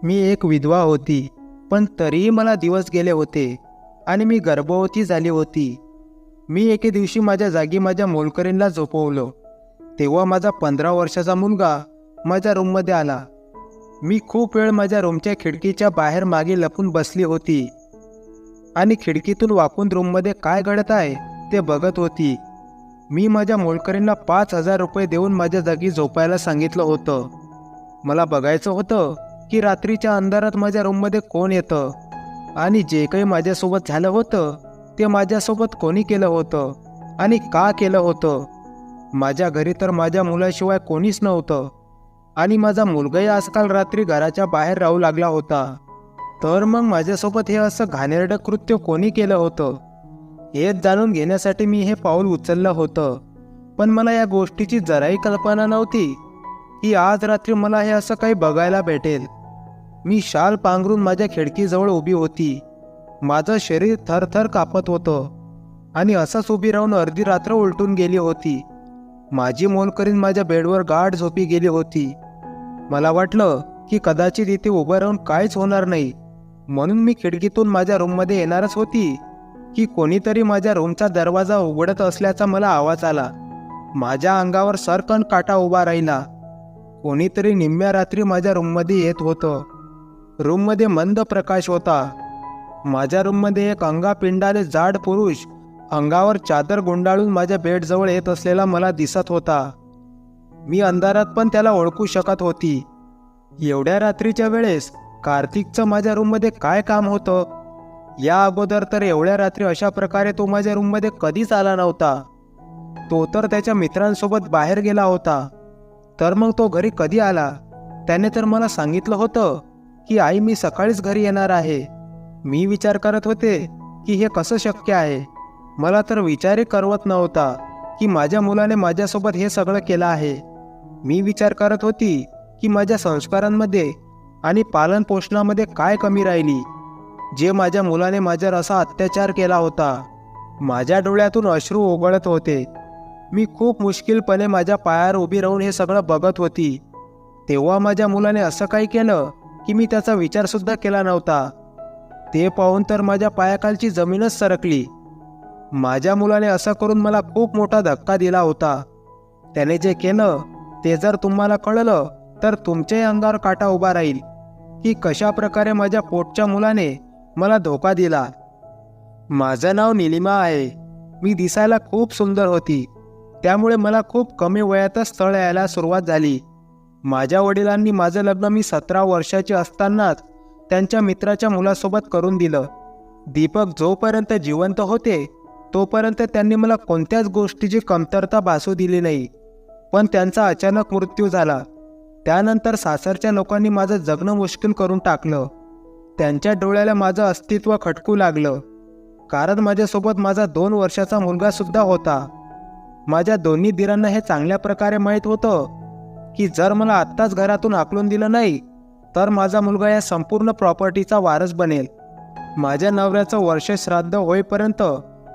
मी एक विधवा होती, पण तरीही मला दिवस गेले होते आणि मी गर्भवती झाली होती. मी एके दिवशी माझ्या जागी माझ्या मोलकरीणला झोपवलं. तेव्हा माझा 15 वर्षाचा मुलगा माझ्या रूममध्ये आला. मी खूप वेळ माझ्या रूमच्या खिडकीच्या बाहेर मागे लपून बसली होती आणि खिडकीतून वाकून रूममध्ये काय घडत आहे ते बघत होती. मी माझ्या मोलकरीणला 5,000 रुपये देऊन माझ्या जागी झोपायला सांगितलं होतं. मला बघायचं होतं की रात्रीच्या अंधारात माझ्या रूममध्ये कोण येतं आणि जे काही माझ्यासोबत झालं होतं ते माझ्यासोबत कोणी केलं होतं आणि का केलं होतं. माझ्या घरी तर माझ्या मुलाशिवाय कोणीच नव्हतं आणि माझा मुलगाही आजकाल रात्री घराच्या बाहेर राहू लागला होता. तर मग माझ्यासोबत हे असं घाणेरडं कृत्य कोणी केलं होतं हेच जाणून घेण्यासाठी मी हे पाऊल उचललं होतं. पण मला या गोष्टीची जराही कल्पना नव्हती की आज रात्री मला हे असं काही बघायला भेटेल. मी शाल पांघरून माझ्या खिडकीजवळ उभी होती. माझं शरीर थरथर कापत होतं आणि असंच उभी राहून अर्धी रात्र उलटून गेली होती. माझी मोलकरीण माझ्या बेडवर गाढ झोपी गेली होती. मला वाटलं की कदाचित इथे उभं राहून काहीच होणार नाही, म्हणून मी खिडकीतून माझ्या रूममध्ये येणारच होती की कोणीतरी माझ्या रूमचा दरवाजा उघडत असल्याचा मला आवाज आला. माझ्या अंगावर सरकन काटा उभा राहिला. कोणीतरी निम्म्या रात्री माझ्या रूममध्ये येत होतं. रूममध्ये मंद प्रकाश होता. माझ्या रूममध्ये एक अंगापिंडाले जाड पुरुष अंगावर चादर गुंडाळून माझ्या बेडजवळ येत असलेला मला दिसत होता. मी अंधारात पण त्याला ओळखू शकत होती. एवढ्या रात्रीच्या वेळेस कार्तिकचं माझ्या रूममध्ये काय काम होतं? या अगोदर तर एवढ्या रात्री अशा प्रकारे तो माझ्या रूममध्ये कधीच आला नव्हता. तो तर त्याच्या मित्रांसोबत बाहेर गेला होता. तर मग तो घरी कधी आला? त्याने तर मला सांगितलं होतं की आई मी सकाळीच घरी येणार आहे. मी विचार करत होते की हे कसं शक्य आहे. मला तर विचारही करवत नव्हता की माझ्या मुलाने माझ्यासोबत हे सगळं केलं आहे. मी विचार करत होती की माझ्या संस्कारांमध्ये आणि पालनपोषणामध्ये काय कमी राहिली जे माझ्या मुलाने माझ्यावर असा अत्याचार केला होता. माझ्या डोळ्यातून अश्रू ओघळत होते. मी खूप मुश्किलपणे माझ्या पायावर उभी राहून हे सगळं बघत होती. तेव्हा माझ्या मुलाने असं काही केलं की मी त्याचा विचारसुद्धा केला नव्हता. ते पाहून तर माझ्या पायाखालची जमीनच सरकली. माझ्या मुलाने असं करून मला खूप मोठा धक्का दिला होता. त्याने जे केलं ते जर तुम्हाला कळलं तर तुमच्याही अंगावर काटा उभा राहील की कशा प्रकारे माझ्या पोटच्या मुलाने मला धोका दिला. माझं नाव निलिमा आहे. मी दिसायला खूप सुंदर होती, त्यामुळे मला खूप कमी वयातच स्थळ यायला सुरुवात झाली. माझ्या वडिलांनी माझं लग्न मी 17 वर्षाचे असतानाच त्यांच्या मित्राच्या मुलासोबत करून दिलं. दीपक जोपर्यंत जिवंत होते तोपर्यंत त्यांनी मला कोणत्याच गोष्टीची कमतरता भासू दिली नाही. पण त्यांचा अचानक मृत्यू झाला. त्यानंतर सासरच्या लोकांनी माझं जगणं मुश्किल करून टाकलं. त्यांच्या डोळ्याला माझं अस्तित्व खटकू लागलं, कारण माझ्यासोबत माझा 2 वर्षाचा मुलगासुद्धा होता. माझ्या दोन्ही दिरांना हे चांगल्या प्रकारे माहीत होतं की जर मला आत्ताच घरातून हाकलून दिलं नाही तर माझा मुलगा या संपूर्ण प्रॉपर्टीचा वारस बनेल. माझ्या नवऱ्याचं वर्षश्राद्ध होईपर्यंत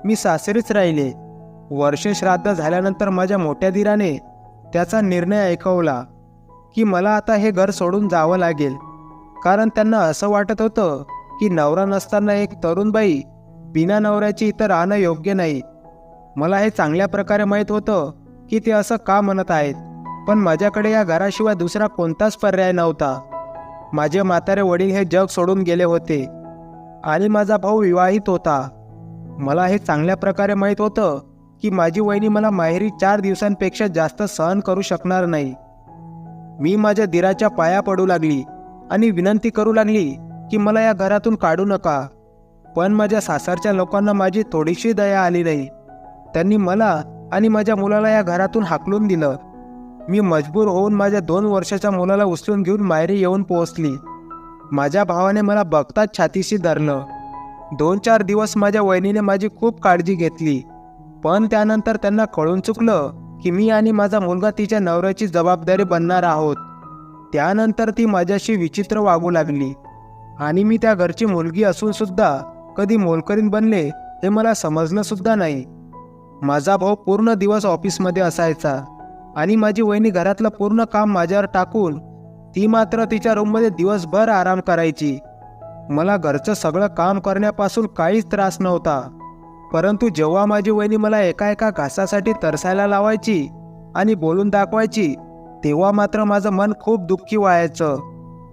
मी सासरीच राहिले. वर्षश्राद्ध झाल्यानंतर माझ्या मोठ्या दिराने त्याचा निर्णय ऐकवला की मला आता हे घर सोडून जावं लागेल, कारण त्यांना असं वाटत होतं की नवरा नसताना एक तरुण बाई बिना नवऱ्याची इथं राहणं योग्य नाही. मला हे चांगल्या प्रकारे माहीत होतं की ते असं का म्हणत आहेत, पण माझ्याकडे या घराशिवाय दुसरा कोणताच पर्याय नव्हता. माझे म्हातारे वडील हे जग सोडून गेले होते आणि माझा भाऊ विवाहित होता. मला हे चांगल्या प्रकारे माहीत होतं की माझी वहिनी मला माहेरी 4 दिवसांपेक्षा जास्त सहन करू शकणार नाही. मी माझ्या दिराच्या पाया पडू लागली आणि विनंती करू लागली की मला या घरातून काढू नका. पण माझ्या सासरच्या लोकांना माझी थोडीशी दया आली नाही. त्यांनी मला आणि माझ्या मुलाला या घरातून हाकलून दिलं. मी मजबूर होऊन माझ्या 2 वर्षाच्या मुलाला उचलून घेऊन माहेरी येऊन पोहोचली. माझ्या भावाने मला बघताच छातीशी धरलं. 2-4 दिवस माझ्या वहिनीने माझी खूप काळजी घेतली, पण त्यानंतर त्यांना कळून चुकलं की मी आणि माझा मुलगा तिच्या नवऱ्याची जबाबदारी बनणार आहोत. त्यानंतर ती माझ्याशी विचित्र वागू लागली आणि मी त्या घरची मुलगी असून सुद्धा कधी मोलकरीण बनले हे मला समजलं सुद्धा नाही. माझा भाऊ पूर्ण दिवस ऑफिसमध्ये असायचा आणि माझी वहिनी घरातलं पूर्ण काम माझ्यावर टाकून ती मात्र तिच्या रूममध्ये दिवसभर आराम करायची. मला घरचं सगळं काम करण्यापासून काहीच त्रास नव्हता. परंतु जेव्हा माझी वहिनी मला एका एका घासासाठी तरसायला लावायची आणि बोलून दाखवायची, तेव्हा मात्र माझं मन खूप दुःखी व्हायचं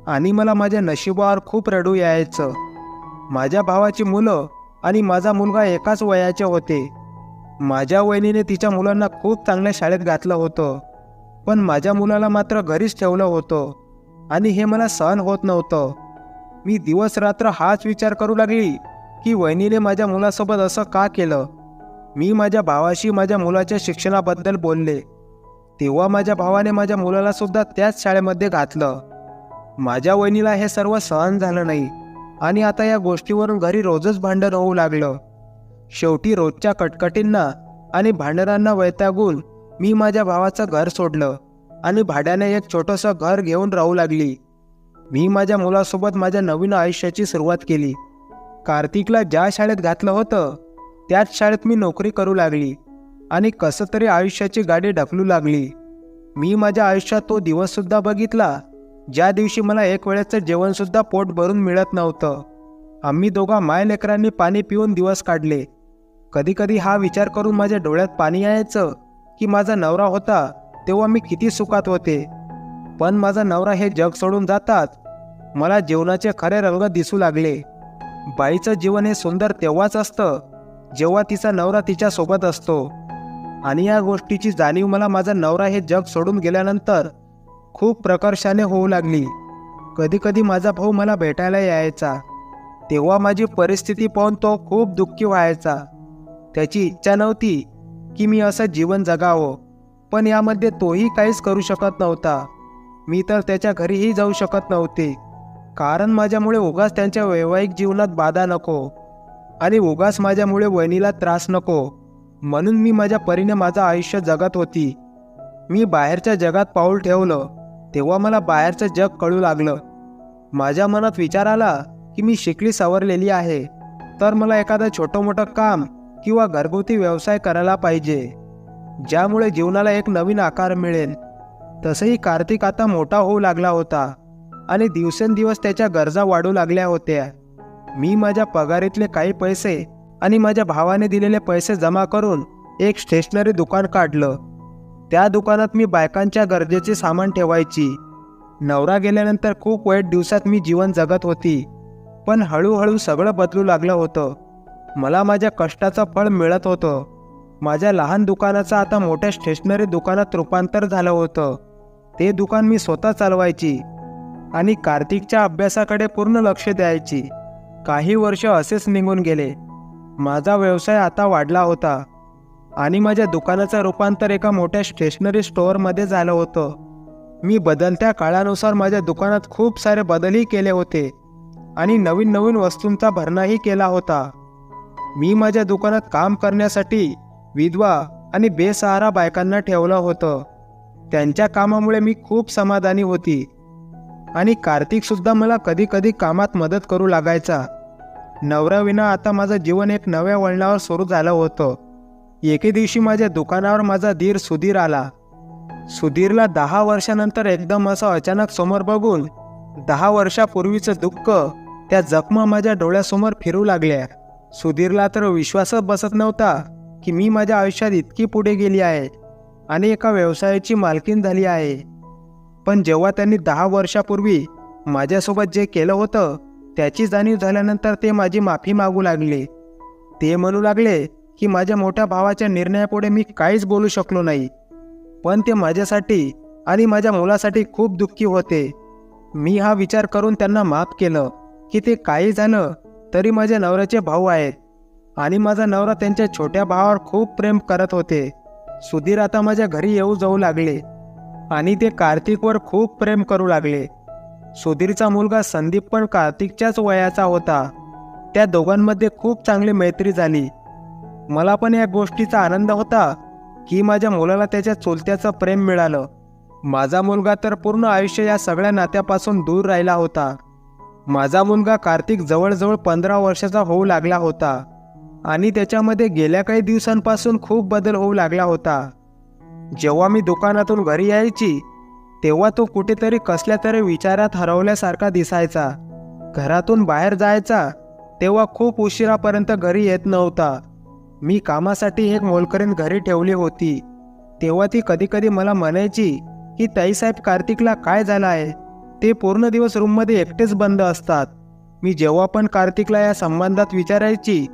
आणि मला माझ्या नशिबावर खूप रडू यायचं. माझ्या भावाची मुलं आणि माझा मुलगा एकाच वयाचे होते. माझ्या वहिनीने तिच्या मुलांना खूप चांगल्या शाळेत घातलं होतं, पण माझ्या मुलाला मात्र घरीच ठेवलं होतं आणि हे मला सहन होत नव्हतं. मी दिवस रात्र हाच विचार करू लागली की वहिनीने माझ्या मुलासोबत असं का केलं. मी माझ्या भावाशी माझ्या मुलाच्या शिक्षणाबद्दल बोलले. तेव्हा माझ्या भावाने माझ्या मुलाला सुद्धा त्याच शाळेमध्ये घातलं. माझ्या वहिनीला हे सर्व सहन झालं नाही आणि आता या गोष्टीवरून घरी रोजच भांडण होऊ लागलं. शेवटी रोजच्या कटकटींना आणि भांडणांना वैतागून मी माझ्या भावाचं घर सोडलं आणि भाड्याने एक छोटंसं घर घेऊन राहू लागली. मी माझ्या मुलासोबत माझ्या नवीन आयुष्याची सुरुवात केली. कार्तिकला ज्या शाळेत घातलं होतं त्याच शाळेत मी नोकरी करू लागली आणि कसं तरी आयुष्याची गाडी ढकलू लागली. मी माझ्या आयुष्यात तो दिवससुद्धा बघितला ज्या दिवशी मला एक वेळेचं जेवणसुद्धा पोट भरून मिळत नव्हतं. आम्ही दोघा मायलेकरांनी पाणी पिऊन दिवस काढले. कधीकधी हा विचार करून माझ्या डोळ्यात पाणी यायचं की माझा नवरा होता तेव्हा मी किती सुखात होते. पण माझा नवरा हे जग सोडून जातात मला जीवनाचे खरे रंग दिसू लागले. बाईचं जीवन हे सुंदर तेव्हाच असतं जेव्हा तिचा नवरा तिच्यासोबत असतो आणि या गोष्टीची जाणीव मला माझा नवरा हे जग सोडून गेल्यानंतर खूप प्रकर्षाने होऊ लागली. कधीकधी माझा भाऊ मला भेटायला यायचा तेव्हा माझी परिस्थिती पाहून तो खूप दुःखी व्हायचा. त्याची इच्छा नव्हती की मी असं जीवन जगावं, पण यामध्ये तोही काहीच करू शकत नव्हता. मी तर त्याच्या घरीही जाऊ शकत नव्हते, कारण माझ्यामुळे उगाच त्यांच्या वैवाहिक जीवनात बाधा नको आणि उगाच माझ्यामुळे वहिनीला त्रास नको, म्हणून मी माझ्या परीने माझं आयुष्य जगत होती. मी बाहेरच्या जगात पाऊल ठेवलं तेव्हा मला बाहेरचं जग कळू लागलं. माझ्या मनात विचार आला की मी शिकली सवरलेली आहे तर मला एखादं छोटं मोठं काम किंवा घरगुती व्यवसाय करायला पाहिजे, ज्यामुळे जीवनाला एक नवीन आकार मिळेल. तसंही कार्तिक आता मोठा होऊ लागला होता आणि दिवसेंदिवस त्याच्या गरजा वाढू लागल्या होत्या. मी माझ्या पगारीतले काही पैसे आणि माझ्या भावाने दिलेले पैसे जमा करून एक स्टेशनरी दुकान काढलं. त्या दुकानात मी बायकांच्या गरजेचे सामान ठेवायची. नवरा गेल्यानंतर खूप वाईट दिवसात मी जीवन जगत होती, पण हळूहळू सगळं बदलू लागलं होतं. मला माझ्या कष्टाचं फळ मिळत होतं. माझ्या लहान दुकानाचं आता मोठ्या स्टेशनरी दुकानात रूपांतर झालं होतं. ते दुकान मी स्वतः चालवायची आणि कार्तिकच्या अभ्यासाकडे पूर्ण लक्ष द्यायची. काही वर्ष असेच निघून गेले. माझा व्यवसाय आता वाढला होता आणि माझ्या दुकानाचं रूपांतर एका मोठ्या स्टेशनरी स्टोअरमध्ये झालं होतं. मी बदलत्या काळानुसार माझ्या दुकानात खूप सारे बदलही केले होते आणि नवीन नवीन वस्तूंचा भरणाही केला होता. मी माझ्या दुकानात काम करण्यासाठी विधवा आणि बेसहारा बायकांना ठेवलं होतं. त्यांच्या कामामुळे मी खूप समाधानी होती आणि कार्तिकसुद्धा मला कधी कधी कामात मदत करू लागायचा. नवऱ्याविना आता माझं जीवन एक नव्या वळणावर सुरू झालं होतं. एके दिवशी माझ्या दुकानावर माझा धीर सुधीर आला. सुधीरला 10 वर्षानंतर एकदम असं अचानक समोर बघून 10 वर्षापूर्वीचं दुःख, त्या जखमा माझ्या डोळ्यासमोर फिरू लागल्या. सुधीरला तर विश्वासच बसत नव्हता की मी माझ्या आयुष्यात इतकी पुढे गेली आहे आणि एका व्यवसायाची मालकीण झाली आहे. पण जेव्हा त्यांनी 10 वर्षापूर्वी माझ्यासोबत जे केलं होतं त्याची जाणीव झाल्यानंतर ते माझी माफी मागू लागले. ते म्हणू लागले की माझ्या मोठ्या भावाच्या निर्णयापुढे मी काहीच बोलू शकलो नाही, पण ते माझ्यासाठी आणि माझ्या मुलासाठी खूप दुःखी होते. मी हा विचार करून त्यांना माफ केलं की ते काही झालं तरी माझ्या नवऱ्याचे भाऊ आहेत आणि माझा नवरा त्यांच्या छोट्या भावावर खूप प्रेम करत होते. सुधीर आता माझ्या घरी येऊ जाऊ लागले आणि ते कार्तिकवर खूप प्रेम करू लागले. सुधीरचा मुलगा संदीप पण कार्तिकच्याच वयाचा होता. त्या दोघांमध्ये खूप चांगली मैत्री झाली. मला पण या गोष्टीचा आनंद होता की माझ्या मुलाला त्याच्या चुलत्याचं प्रेम मिळालं. माझा मुलगा तर पूर्ण आयुष्य या सगळ्या नात्यापासून दूर राहिला होता. माझा मुलगा कार्तिक जवळजवळ 15 वर्षाचा होऊ लागला होता आणि त्याच्यामध्ये गेल्या काही दिवसांपासून खूप बदल होऊ लागला होता. जेव्हा मी दुकानातून घरी यायची तेव्हा तो कुठेतरी कसल्या तरी विचारात हरवल्यासारखा दिसायचा. घरातून बाहेर जायचा तेव्हा खूप उशिरापर्यंत घरी येत नव्हता. मी कामासाठी एक मोलकरीण घरी ठेवली होती. तेव्हा ती कधी कधी मला म्हणायची की ताईसाहेब, कार्तिकला काय झालं आहे? ते पूर्ण दिवस रूममध्ये एकटेच बंद असतात. मी जेव्हा पण कार्तिकला या संबंधात विचारायची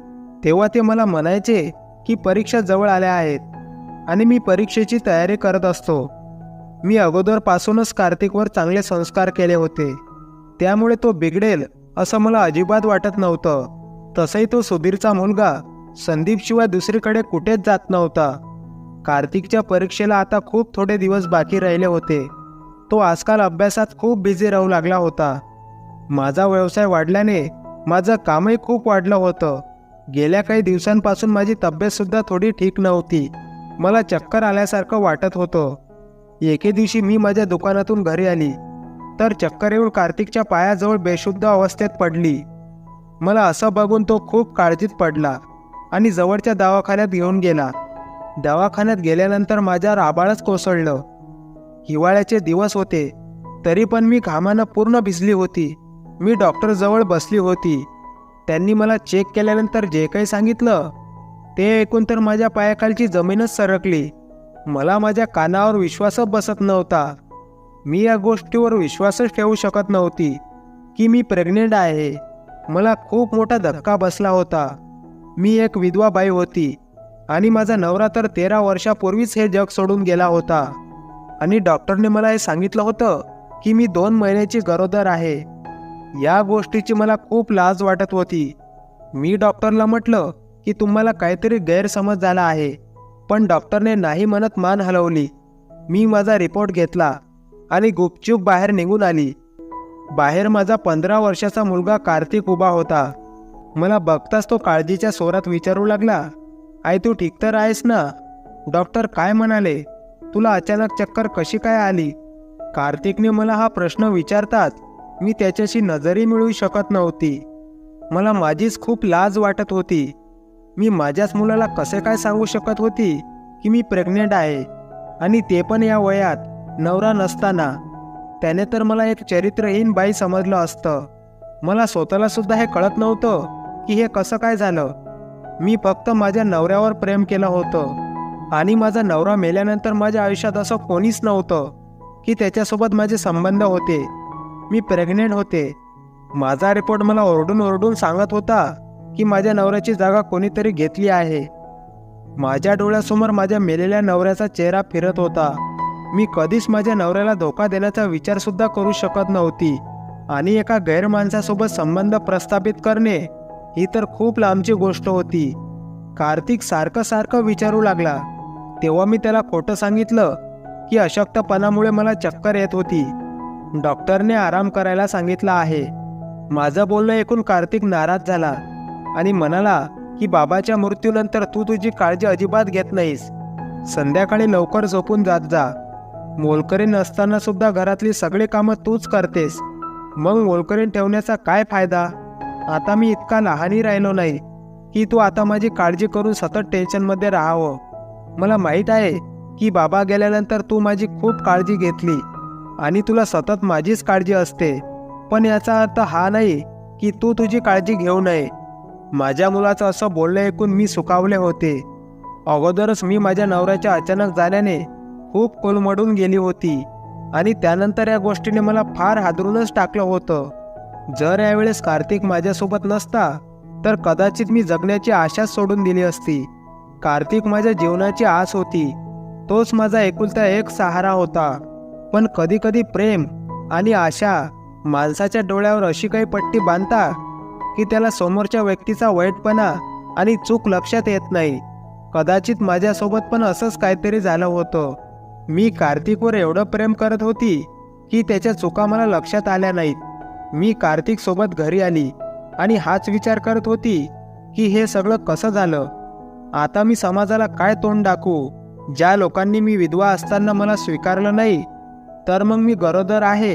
तेव्हा ते मला म्हणायचे की परीक्षा जवळ आल्या आहेत आणि मी परीक्षेची तयारी करत असतो. मी अगोदरपासूनच कार्तिकवर चांगले संस्कार केले होते, त्यामुळे तो बिघडेल असं मला अजिबात वाटत नव्हतं. तसंही तो सुधीरचा मुलगा संदीपशिवाय दुसरीकडे कुठेच जात नव्हता. कार्तिकच्या परीक्षेला आता खूप थोडे दिवस बाकी राहिले होते. तो आजकाल अभ्यासात खूप बिझी राहू लागला होता. माझा व्यवसाय वाढल्याने माझं कामही खूप वाढलं होतं. गेल्या काही दिवसांपासून माझी तब्येतसुद्धा थोडी ठीक नव्हती. मला चक्कर आल्यासारखं वाटत होतं. एके दिवशी मी माझ्या दुकानातून घरी आली तर चक्कर येऊन कार्तिकच्या पायाजवळ बेशुद्ध अवस्थेत पडली. मला असं बघून तो खूप काळजीत पडला आणि जवळच्या दवाखान्यात घेऊन गेला. दवाखान्यात गेल्यानंतर माझ्यावर आभाळच कोसळलं. हिवाळ्याचे दिवस होते तरी पण मी घामानं पूर्ण भिजली होती. मी डॉक्टरजवळ बसली होती. त्यांनी मला चेक केल्यानंतर जे काही सांगितलं ते ऐकून तर माझ्या पायाखालची जमीनच सरकली. मला माझ्या कानावर विश्वासच बसत नव्हता. मी या गोष्टीवर विश्वासच ठेवू शकत नव्हती की मी प्रेग्नेंट आहे. मला खूप मोठा धक्का बसला होता. मी एक विधवा बाई होती आणि माझा नवरा तर 13 वर्षापूर्वीच हे जग सोडून गेला होता आणि डॉक्टरने मला हे सांगितलं होतं की मी 2 महिन्याची गरोदर आहे. या गोष्टीची मला खूप लाज वाटत होती. मी डॉक्टरला म्हटलं की तुम्हाला काहीतरी गैरसमज झाला आहे, पण डॉक्टरने नाही म्हणत मान हलवली. मी माझा रिपोर्ट घेतला आणि गुपचूप बाहेर निघून आली. बाहेर माझा 15 वर्षाचा मुलगा कार्तिक उभा होता. मला बघताच तो काळजीच्या स्वरात विचारू लागला, आई तू ठीक तर आहेस ना? डॉक्टर काय म्हणाले? तुला अचानक चक्कर कशी काय आली? कार्तिकने मला हा प्रश्न विचारतात मी त्याच्याशी नजरही मिळवू शकत नव्हती. मला माझीच खूप लाज वाटत होती. मी माझ्याच मुलाला कसे काय सांगू शकत होती की मी प्रेग्नेंट आहे, आणि ते पण या वयात, नवरा नसताना. त्याने तर मला एक चरित्रहीन बाई समजलं असतं. मला स्वतःला सुद्धा हे कळत नव्हतं की हे कसं काय झालं. मी फक्त माझ्या नवऱ्यावर प्रेम केलं होतं आणि माझा नवरा मेल्यानंतर माझ्या आयुष्यात असं कोणीच नव्हतं की त्याच्यासोबत माझे संबंध होते. मी प्रेग्नेंट होते. माझा रिपोर्ट मला ओरडून ओरडून सांगत होता की माझ्या नवऱ्याची जागा कोणीतरी घेतली आहे. माझ्या डोळ्यासमोर माझ्या मेलेल्या नवऱ्याचा चेहरा फिरत होता. मी कधीच माझ्या नवऱ्याला धोका देण्याचा विचारसुद्धा करू शकत नव्हती आणि एका गैरमाणसासोबत संबंध प्रस्थापित करणे ही तर खूप लांबची गोष्ट होती. कार्तिक सारखं सारखं विचारू लागला. तेव्हा मी त्याला खोटं सांगितलं की अशक्तपणामुळे मला चक्कर येत होती. डॉक्टरने आराम करायला सांगितलं आहे. माझं बोलणं ऐकून कार्तिक नाराज झाला आणि म्हणाला की बाबाच्या मृत्यूनंतर तू तुझी काळजी अजिबात घेत नाहीस. संध्याकाळी लवकर झोपून जात जा. मोलकरीण असताना सुद्धा घरातली सगळी कामं तूच करतेस, मग मोलकरीण ठेवण्याचा काय फायदा? आता मी इतका लहानही राहिलो नाही की तू आता माझी काळजी करून सतत टेन्शनमध्ये राहावं. मला माहीत आहे की बाबा गेल्यानंतर तू माझी खूप काळजी घेतली आणि तुला सतत माझीच काळजी असते, पण याचा अर्थ हा नाही की तू तुझी काळजी घेऊ नये. माझ्या मुलाचं असं बोलणं ऐकून मी सुखावले होते. अगोदरच मी माझ्या नवऱ्याच्या अचानक जाण्याने खूप कोलमडून गेली होती आणि त्यानंतर या गोष्टीने मला फार हादरूनच टाकलं होतं. जर यावेळेस कार्तिक माझ्यासोबत नसता तर कदाचित मी जगण्याची आशाच सोडून दिली असती. कार्तिक माझ्या जीवनाची आस होती. तोच माझा एकुलता एक सहारा होता. पण कधी कधी प्रेम आणि आशा माणसाच्या डोळ्यावर अशी काही पट्टी बांधता की त्याला समोरच्या व्यक्तीचा वाईटपणा आणि चूक लक्षात येत नाही. कदाचित माझ्यासोबत पण असंच काहीतरी झालं होतं. मी कार्तिकवर एवढं प्रेम करत होती की त्याच्या चुका मला लक्षात आल्या नाहीत. मी कार्तिकसोबत घरी आली आणि हाच विचार करत होती की हे सगळं कसं झालं. आता मी समाजाला काय तोंड दाखवू? ज्या लोकांनी मी विधवा असताना मला स्वीकारलं नाही, तर मग मी गरोदर आहे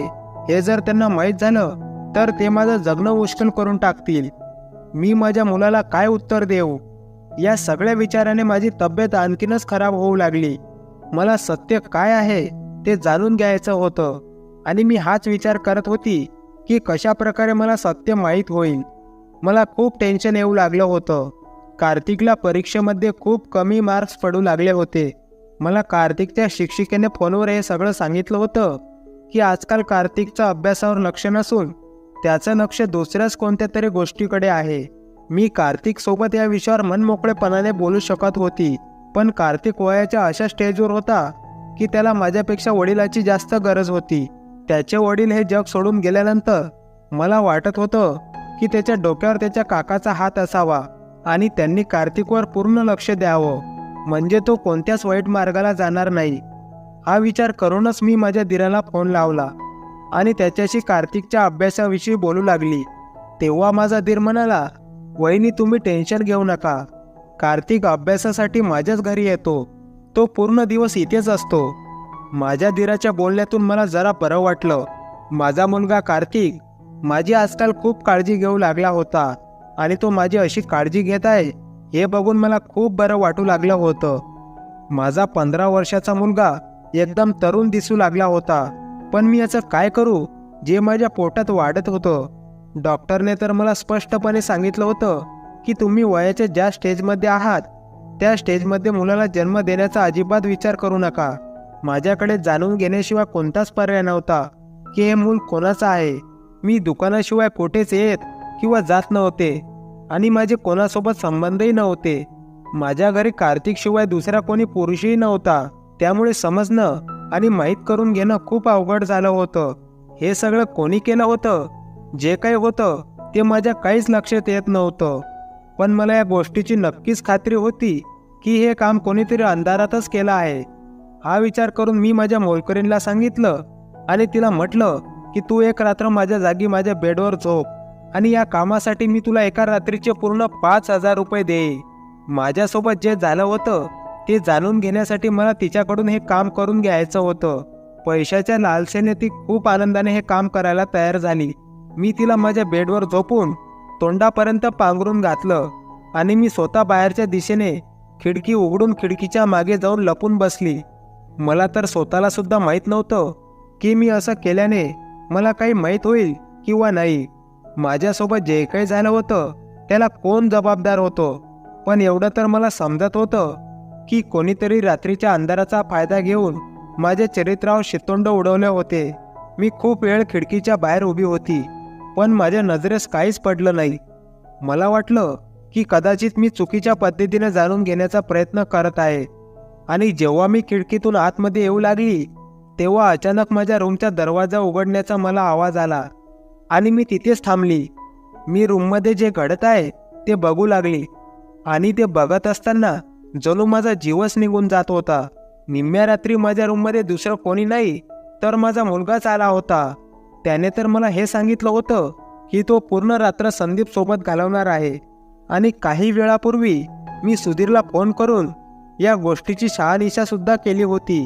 हे जर त्यांना माहीत झालं तर ते माझं जगणं मुश्किल करून टाकतील. मी माझ्या मुलाला काय उत्तर देऊ? या सगळ्या विचाराने माझी तब्येत आणखीनच खराब होऊ लागली. मला सत्य काय आहे ते जाणून घ्यायचं होतं. आणि मी हाच विचार करत होती की कशा प्रकारे मला सत्य माहीत होईल. मला खूप टेन्शन येऊ लागलं होतं. कार्तिकला परीक्षेमध्ये खूप कमी मार्क्स पडू लागले होते. मला कार्तिकच्या शिक्षिकेने फोनवर हे सगळं सांगितलं होतं की आजकाल कार्तिकचं अभ्यासावर लक्ष नसून त्याचं लक्ष दुसऱ्याच कोणत्या तरी गोष्टीकडे आहे. मी कार्तिकसोबत या विषयावर मनमोकळेपणाने बोलू शकत होती, पण कार्तिक वयाच्या अशा स्टेजवर होता की त्याला माझ्यापेक्षा वडिलाची जास्त गरज होती. त्याचे वडील हे जग सोडून गेल्यानंतर मला वाटत होतं की त्याच्या डोक्यावर त्याच्या काकाचा हात असावा आणि त्यांनी कार्तिकवर पूर्ण लक्ष द्यावं, म्हणजे तो कोणत्याच वाईट मार्गाला जाणार नाही. हा विचार करूनच मी माझ्या दिराला फोन लावला आणि त्याच्याशी कार्तिकच्या अभ्यासाविषयी बोलू लागली. तेव्हा माझा दीर म्हणाला, वहिनी तुम्ही टेन्शन घेऊ नका, कार्तिक अभ्यासासाठी माझ्याच घरी येतो, तो पूर्ण दिवस इथेच असतो. माझ्या दिराच्या बोलण्यातून मला जरा बरं वाटलं. माझा मुलगा कार्तिक माझी आजकाल खूप काळजी घेऊ लागला होता आणि तो माझी अशी काळजी घेत आहे हे बघून मला खूप बरं वाटू लागलं होतं. माझा 15 वर्षाचा मुलगा एकदम तरुण दिसू लागला होता, पण मी याचं काय करू जे माझ्या पोटात वाढत होतं. डॉक्टरने तर मला स्पष्टपणे सांगितलं होतं की तुम्ही वयाच्या ज्या स्टेजमध्ये आहात त्या स्टेजमध्ये मुलाला जन्म देण्याचा अजिबात विचार करू नका. माझ्याकडे जाणून घेण्याशिवाय कोणताच पर्याय नव्हता की हे मूल कोणाचं आहे. मी दुकानाशिवाय कुठेच येत किंवा जात नव्हते आणि माझे कोणासोबत संबंधही नव्हते. माझ्या घरी कार्तिकशिवाय दुसरा कोणी पुरुषही नव्हता, त्यामुळे समजणं आणि माहीत करून घेणं खूप अवघड झालं होतं. हे सगळं कोणी केलं होतं, जे काही होतं ते माझ्या काहीच लक्षात येत नव्हतं, पण मला या गोष्टीची नक्कीच खात्री होती की हे काम कोणीतरी अंधारातच केलं आहे. हा विचार करून मी माझ्या मोलकरीणला सांगितलं आणि तिला म्हटलं की तू एक रात्र माझ्या जागी माझ्या बेडवर झोप आणि या कामासाठी मी तुला एका रात्रीचे पूर्ण 5,000 रुपये देईन. माझ्यासोबत जे झालं होतं ते जाणून घेण्यासाठी मला तिच्याकडून हे काम करून घ्यायचं होतं. पैशाच्या लालसेने ती खूप आनंदाने हे काम करायला तयार झाली. मी तिला माझ्या बेडवर झोपून तोंडापर्यंत पांघरून घातलं आणि मी स्वतः बाहेरच्या दिशेने खिडकी उघडून खिडकीच्या मागे जाऊन लपून बसली. मला तर स्वतःला सुद्धा माहीत नव्हतं की मी असं केल्याने मला काही माहीत होईल किंवा नाही. माझ्यासोबत जे काही झालं होतं त्याला कोण जबाबदार होतं, पण एवढं तर मला समजत होतं की कोणीतरी रात्रीच्या अंधाराचा फायदा घेऊन माझ्या चरित्रावर शितोंड उडवले होते. मी खूप वेळ खिडकीच्या बाहेर उभी होती, पण माझ्या नजरेस काहीच पडलं नाही. मला वाटलं की कदाचित मी चुकीच्या पद्धतीने जाणून घेण्याचा प्रयत्न करत आहे. आणि जेव्हा मी खिडकीतून आतमध्ये येऊ लागली तेव्हा अचानक माझ्या रूमचा दरवाजा उघडण्याचा मला आवाज आला आणि मी तिथेच थांबली. मी रूममध्ये जे घडत आहे ते बघू लागली आणि ते बघत असताना जणू माझा जीवच निघून जात होता. निम्म्या रात्री माझ्या रूममध्ये दुसरं कोणी नाही तर माझा मुलगाच आला होता. त्याने तर मला हे सांगितलं होतं की तो पूर्ण रात्र संदीप सोबत घालवणार आहे आणि काही वेळापूर्वी मी सुधीरला फोन करून या गोष्टीची शहानिशा सुद्धा केली होती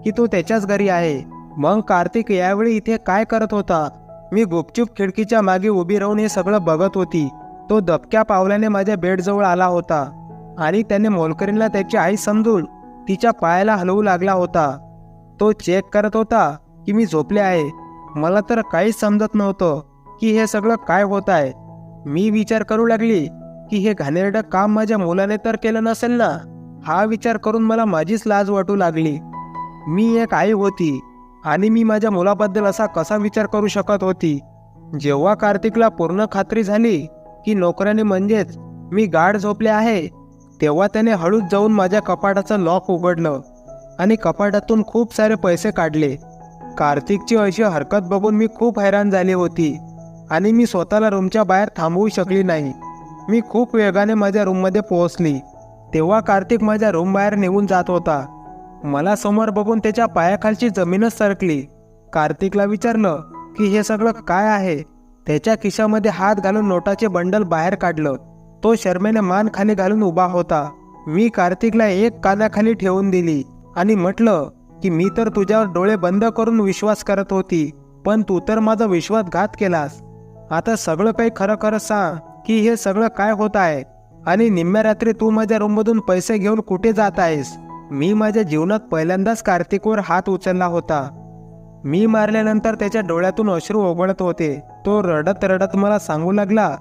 की तो त्याच्याच घरी आहे. मग कार्तिक यावेळी इथे काय करत होता? मी गुपचूप खिडकीच्या मागे उभी राहून हे सगळं बघत होती. तो दबक्या पावलाने माझ्या बेडजवळ आला होता आणि त्याने मोलकरीणला त्याची आई समजून तिच्या पायाला हलवू लागला होता. तो चेक करत होता की मी झोपले आहे. मला तर काहीच समजत नव्हतं की हे सगळं काय होत आहे. मी विचार करू लागली की हे घाणेरडं काम माझ्या मुलाने तर केलं नसेल ना. हा विचार करून मला माझीच लाज वाटू लागली. मी एक आई होती आणि मी माझ्या मुलाबद्दल असा कसा विचार करू शकत होती. जेव्हा कार्तिकला पूर्ण खात्री झाली की नोकराने म्हणजेच मी गाढ झोपले आहे तेव्हा त्याने हळूच जाऊन माझ्या कपाटाचं लॉक उघडलं आणि कपाटातून खूप सारे पैसे काढले. कार्तिकची अशी हरकत बघून मी खूप हैराण झाली होती आणि मी स्वतःला रूमच्या बाहेर थांबवू शकली नाही. मी खूप वेगाने माझ्या रूममध्ये पोहोचली तेव्हा कार्तिक माझ्या रूम बाहेर निघून जात होता. मला समोर बघून त्याच्या पायाखालची जमीनच सरकली. कार्तिकला विचारलं की हे सगळं काय आहे. त्याच्या खिशामध्ये हात घालून नोटाचे बंडल बाहेर काढलं. तो शरमेने मान खाली घालून उभा होता. मी कार्तिकला एक कानाखाली ठेवून दिली आणि म्हटलं की मी तर तुझ्यावर डोळे बंद करून विश्वास करत होती, पण तू तर माझा विश्वासघात केलास. आता सगळं काही खरं खरं सांग की हे सगळं काय होत आहे आणि निम्म्या रात्री तू माझ्या रूममधून पैसे घेऊन कुठे जात आहेस. मी माझ्या जीवनात पहिल्यांदाच कार्तिकवर हात उचलला होता. मी मारल्यानंतर त्याच्या डोळ्यातून अश्रू ओघळत होते. तो रडत रडत मला सांगू लागला,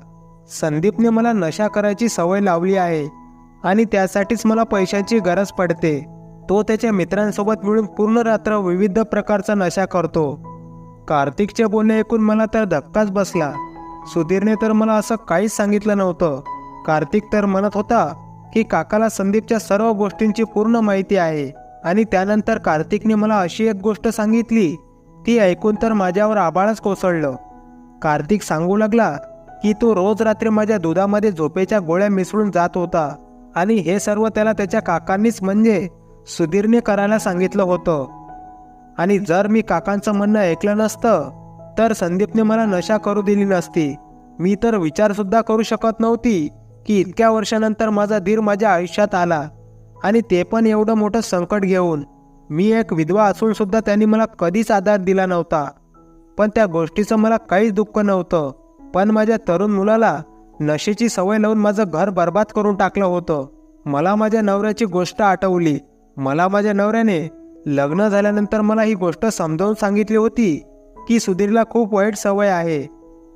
संदीपने मला नशा करायची सवय लावली आहे आणि त्यासाठीच मला पैशाची गरज पडते. तो त्याच्या मित्रांसोबत मिळून पूर्ण रात्र विविध प्रकारचा नशा करतो. कार्तिकचे बोलणे ऐकून मला तर धक्काच बसला. सुधीरने तर मला असं काहीच सांगितलं नव्हतं. कार्तिक तर म्हणत होता की काकाला संदीपच्या सर्व गोष्टींची पूर्ण माहिती आहे. आणि त्यानंतर कार्तिकने मला अशी एक गोष्ट सांगितली, ती ऐकून तर माझ्यावर आभाळच कोसळलं. कार्तिक सांगू लागला की तो रोज रात्री माझ्या दुधामध्ये झोपेच्या गोळ्या मिसळून जात होता आणि हे सर्व त्याला त्याच्या काकांनीच म्हणजे सुधीरने करायला सांगितलं होतं. आणि जर मी काकांचं म्हणणं ऐकलं नसतं तर संदीपने मला नशा करू दिली नसती. मी तर विचारसुद्धा करू शकत नव्हती की इतक्या वर्षानंतर माझा धीर माझ्या आयुष्यात आला आणि ते पण एवढं मोठं संकट घेऊन. मी एक विधवा असून सुद्धा त्यांनी मला कधीच आधार दिला नव्हता. पण त्या गोष्टीचं मला काहीच दुःख नव्हतं. पण माझ्या तरुण मुलाला नशेची सवय लावून माझं घर बर्बाद करून टाकलं होतं. मला माझ्या नवऱ्याची गोष्ट आठवली. मला माझ्या नवऱ्याने लग्न झाल्यानंतर मला ही गोष्ट समजावून सांगितली होती की सुधीरला खूप वाईट सवय आहे.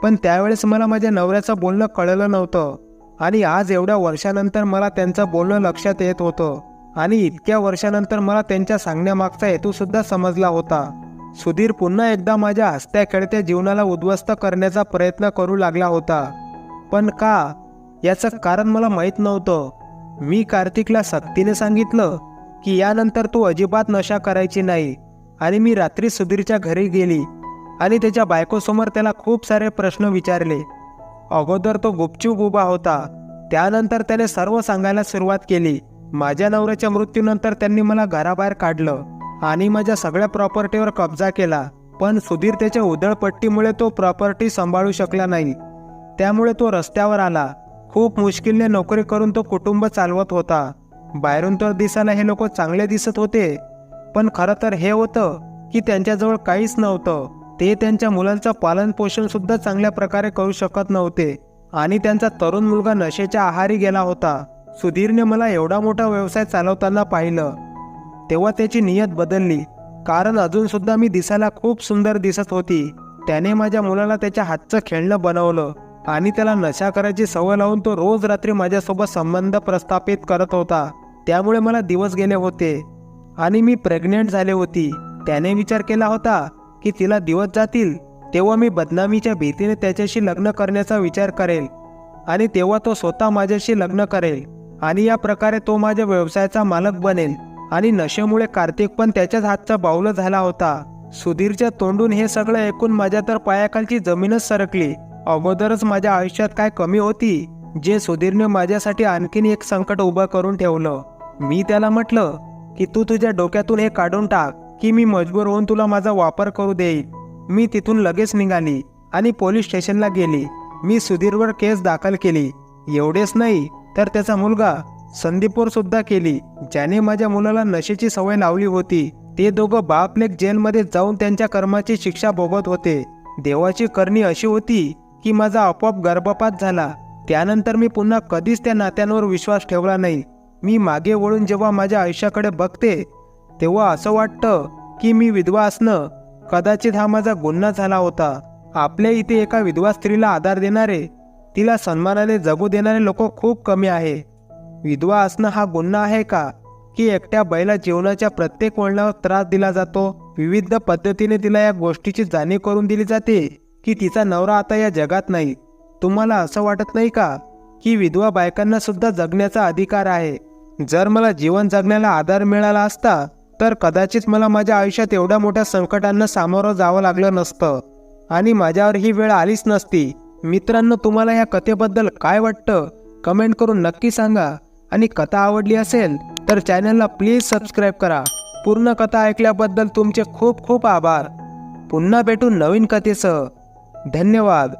पण त्यावेळेस मला माझ्या नवऱ्याचं बोलणं कळलं नव्हतं आणि आज एवढ्या वर्षानंतर मला त्यांचं बोलणं लक्षात येत होतं. आणि इतक्या वर्षानंतर मला त्यांच्या सांगण्यामागचा हेतूसुद्धा समजला होता. सुधीर पुन्हा एकदा माझ्या हसत्या खेळत्या जीवनाला उद्ध्वस्त करण्याचा प्रयत्न करू लागला होता. पण का, याचं कारण मला माहीत नव्हतं. मी कार्तिकला सक्तीने सांगितलं की यानंतर तू अजिबात नशा करायची नाही. आणि मी रात्री सुधीरच्या घरी गेली आणि त्याच्या बायकोसमोर त्याला खूप सारे प्रश्न विचारले. अगोदर तो गुपचूप उभा होता. त्यानंतर त्याने सर्व सांगायला सुरुवात केली. माझ्या नवऱ्याच्या मृत्यूनंतर त्यांनी मला घराबाहेर काढलं आणि माझ्या सगळ्या प्रॉपर्टीवर कब्जा केला. पण सुधीर त्याच्या उधळपट्टीमुळे तो प्रॉपर्टी सांभाळू शकला नाही. त्यामुळे तो रस्त्यावर आला. खूप मुश्किलने नोकरी करून तो कुटुंब चालवत होता. बाहेरून तर दिसायला हे लोक चांगले दिसत होते, पण खरं तर हे होतं की त्यांच्याजवळ काहीच नव्हतं. ते त्यांच्या मुलांचं पालन पोषण सुद्धा चांगल्या प्रकारे करू शकत नव्हते आणि त्यांचा तरुण मुलगा नशेच्या आहारी गेला होता. सुधीरने मला एवढा मोठा व्यवसाय चालवताना पाहिलं तेव्हा त्याची नियत बदलली. कारण अजून सुद्धा मी दिसायला खूप सुंदर दिसत होती. त्याने माझ्या मुलाला त्याच्या हातचं खेळणं बनवलं आणि त्याला नशा करायची सवय लावून तो रोज रात्री माझ्यासोबत संबंध प्रस्थापित करत होता. त्यामुळे मला दिवस गेले होते आणि मी प्रेग्नेंट झाले होती. त्याने विचार केला होता की तिला दिवस जातील तेव्हा मी बदनामीच्या भीतीने त्याच्याशी लग्न करण्याचा विचार करेल आणि तेव्हा तो स्वतः माझ्याशी लग्न करेल आणि या प्रकारे तो माझ्या व्यवसायाचा मालक बनेल. आणि नशेमुळे कार्तिक पण त्याच्याच हातचा बावलं झाला होता. सुधीरच्या तोंडून हे सगळं ऐकून माझ्या तर पायाखालची जमीनच सरकली. अगोदरच माझ्या आयुष्यात काय कमी होती जे सुधीरने माझ्यासाठी आणखीन एक संकट उभं करून ठेवलं. मी त्याला म्हटलं की तू तुझ्या डोक्यातून हे काढून टाक की मी मजबूर होऊन तुला माझा वापर करू देईल. मी तिथून लगेच निघाली आणि पोलीस स्टेशनला गेली. मी सुधीरवर केस दाखल केली. एवढेच नाही तर त्याचा मुलगा संदीपवर सुद्धा केली, ज्याने माझ्या मुलाला नशेची सवय लावली होती. ते दोघं बापलेक जेलमध्ये जाऊन त्यांच्या कर्माची शिक्षा भोगत होते. देवाची करणी अशी होती की माझा आपोआप गर्भपात झाला. त्यानंतर मी पुन्हा कधीच त्या नात्यांवर विश्वास ठेवला नाही. मी मागे वळून जेव्हा माझ्या आयुष्याकडे बघते तेव्हा असं वाटतं की मी विधवा असणं कदाचित हा माझा गुन्हा झाला होता. आपल्या इथे एका विधवा स्त्रीला आधार देणारे, तिला सन्मानाने जगू देणारे लोक खूप कमी आहे. विधवा असणं हा गुन्हा आहे का की एकट्या बाईला जीवनाच्या प्रत्येक वळणावर त्रास दिला जातो. विविध पद्धतीने तिला या गोष्टीची जाणीव करून दिली जाते की तिचा नवरा आता या जगात नाही. तुम्हाला असं वाटत नाही का की विधवा बायकांना सुद्धा जगण्याचा अधिकार आहे? जर मला जीवन जगण्याला आधार मिळाला असता तर कदाचित मला माझ्या आयुष्यात एवढ्या मोठ्या संकटांना सामोरं जावं लागलं नसतं आणि माझ्यावर ही वेळ आलीच नसती. मित्रांनो, तुम्हाला या कथेबद्दल काय वाटतं कमेंट करून नक्की सांगा. आणि कथा आवडली असेल तर चॅनलला प्लीज सबस्क्राईब करा. पूर्ण कथा ऐकल्याबद्दल तुमचे खूप खूप आभार. पुन्हा भेटू नवीन कथेसह. धन्यवाद.